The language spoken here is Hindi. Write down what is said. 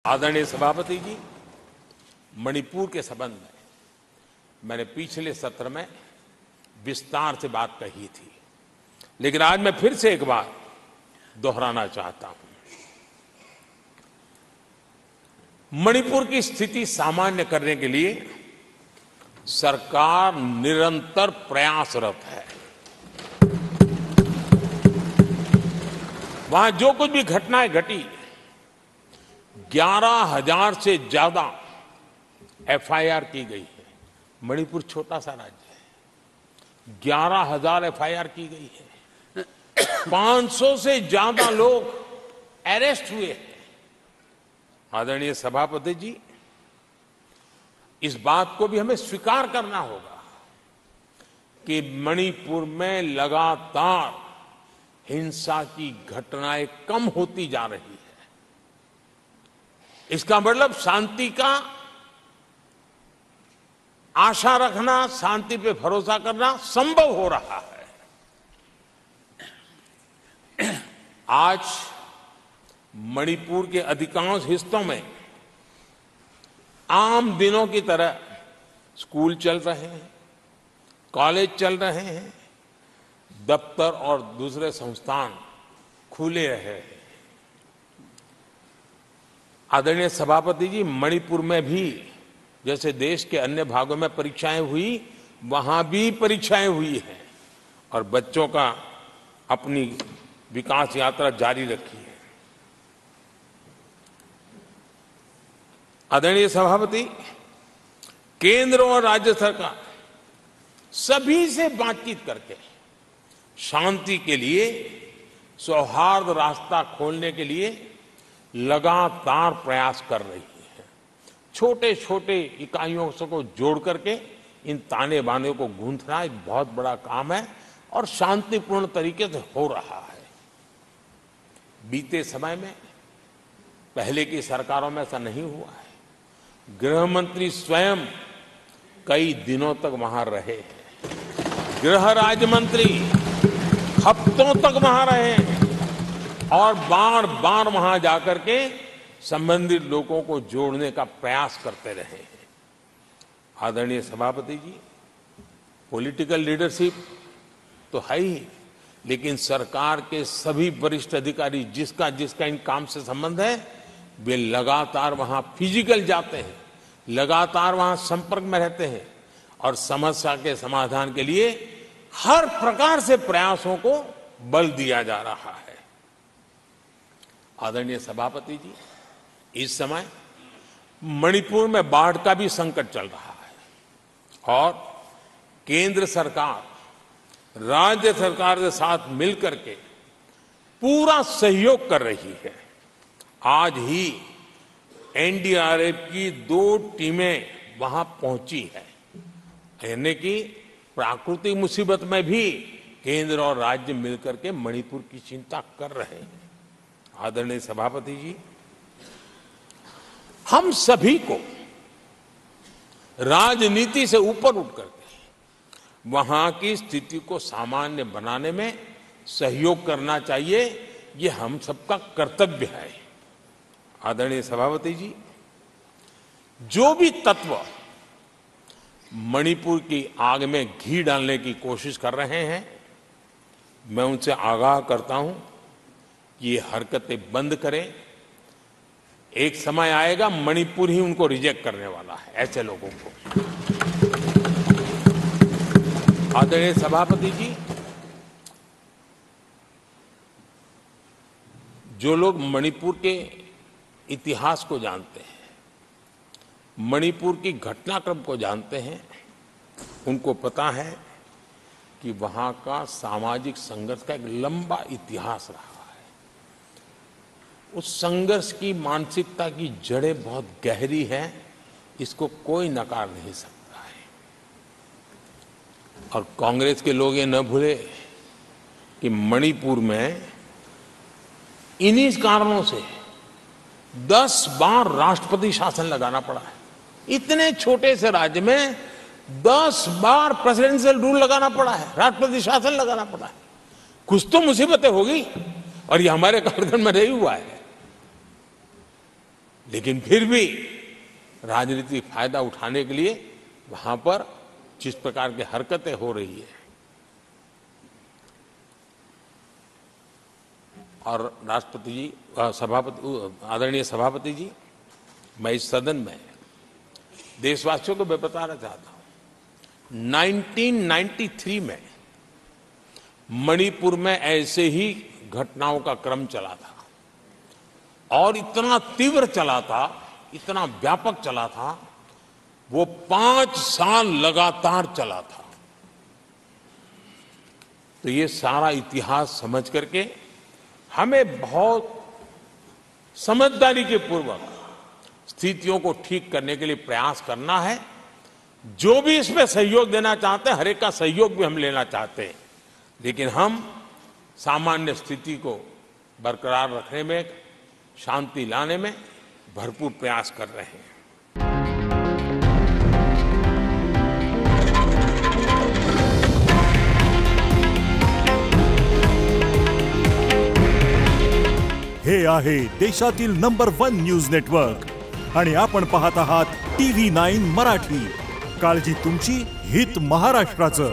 आदरणीय सभापति जी, मणिपुर के संबंध में मैंने पिछले सत्र में विस्तार से बात कही थी, लेकिन आज मैं फिर से एक बार दोहराना चाहता हूं। मणिपुर की स्थिति सामान्य करने के लिए सरकार निरंतर प्रयासरत है। वहां जो कुछ भी घटनाएं घटी, 11,000 से ज्यादा एफआईआर की गई है। मणिपुर छोटा सा राज्य है, 11,000 एफआईआर की गई है। 500 से ज्यादा लोग अरेस्ट हुए हैं। आदरणीय सभापति जी, इस बात को भी हमें स्वीकार करना होगा कि मणिपुर में लगातार हिंसा की घटनाएं कम होती जा रही है। इसका मतलब शांति का आशा रखना, शांति पे भरोसा करना संभव हो रहा है। आज मणिपुर के अधिकांश हिस्सों में आम दिनों की तरह स्कूल चल रहे हैं, कॉलेज चल रहे हैं, दफ्तर और दूसरे संस्थान खुले रहे हैं। आदरणीय सभापति जी, मणिपुर में भी जैसे देश के अन्य भागों में परीक्षाएं हुई, वहां भी परीक्षाएं हुई हैं और बच्चों का अपनी विकास यात्रा जारी रखी है। आदरणीय सभापति, केंद्र और राज्य सरकार सभी से बातचीत करके शांति के लिए, सौहार्द रास्ता खोलने के लिए लगातार प्रयास कर रही है। छोटे छोटे इकाइयों को जोड़ करके इन ताने बाने को गूंथना एक बहुत बड़ा काम है और शांतिपूर्ण तरीके से हो रहा है। बीते समय में पहले की सरकारों में ऐसा नहीं हुआ है। गृह मंत्री स्वयं कई दिनों तक वहां रहे हैं, गृह राज्य मंत्री हफ्तों तक वहां रहे हैं और बार बार वहां जाकर के संबंधित लोगों को जोड़ने का प्रयास करते रहे हैं। आदरणीय सभापति जी, पॉलिटिकल लीडरशिप तो है ही, लेकिन सरकार के सभी वरिष्ठ अधिकारी जिसका जिसका इन काम से संबंध है, वे लगातार वहां फिजिकल जाते हैं, लगातार वहां संपर्क में रहते हैं और समस्या के समाधान के लिए हर प्रकार से प्रयासों को बल दिया जा रहा है। आदरणीय सभापति जी, इस समय मणिपुर में बाढ़ का भी संकट चल रहा है और केंद्र सरकार राज्य सरकार के साथ मिलकर के पूरा सहयोग कर रही है। आज ही एनडीआरएफ की 2 टीमें वहां पहुंची है, यानी कि प्राकृतिक मुसीबत में भी केंद्र और राज्य मिलकर के मणिपुर की चिंता कर रहे हैं। आदरणीय सभापति जी, हम सभी को राजनीति से ऊपर उठ करके वहां की स्थिति को सामान्य बनाने में सहयोग करना चाहिए। ये हम सबका कर्तव्य है। आदरणीय सभापति जी, जो भी तत्व मणिपुर की आग में घी डालने की कोशिश कर रहे हैं, मैं उनसे आगाह करता हूं कि ये हरकतें बंद करें। एक समय आएगा मणिपुर ही उनको रिजेक्ट करने वाला है, ऐसे लोगों को। आदरणीय सभापति जी, जो लोग मणिपुर के इतिहास को जानते हैं, मणिपुर की घटनाक्रम को जानते हैं, उनको पता है कि वहां का सामाजिक संघर्ष का एक लंबा इतिहास रहा है। उस संघर्ष की मानसिकता की जड़ें बहुत गहरी हैं, इसको कोई नकार नहीं सकता है। और कांग्रेस के लोग ये न भूले कि मणिपुर में इन्हीं कारणों से 10 बार राष्ट्रपति शासन लगाना पड़ा है। इतने छोटे से राज्य में 10 बार प्रेसिडेंशियल रूल लगाना पड़ा है, राष्ट्रपति शासन लगाना पड़ा है। कुछ तो मुसीबतें होगी और ये हमारे कार्यक्रम में नहीं हुआ है। लेकिन फिर भी राजनीतिक फायदा उठाने के लिए वहां पर जिस प्रकार की हरकतें हो रही है, और राष्ट्रपति जी, आदरणीय सभापति जी, मैं इस सदन में देशवासियों को मैं बताना चाहता हूं, 1993 में मणिपुर में ऐसे ही घटनाओं का क्रम चला था और इतना तीव्र चला था, इतना व्यापक चला था, वो 5 साल लगातार चला था। तो ये सारा इतिहास समझ करके हमें बहुत समझदारी के पूर्वक स्थितियों को ठीक करने के लिए प्रयास करना है। जो भी इसमें सहयोग देना चाहते हैं, हर एक का सहयोग भी हम लेना चाहते हैं, लेकिन हम सामान्य स्थिति को बरकरार रखने में, शांति लाने में भरपूर प्रयास कर रहे हैं। हे आहे देशातील नंबर 1 न्यूज नेटवर्क आणि आपण पाहत आहात TV9 मराठी। काळजी तुमची, हित महाराष्ट्राचं।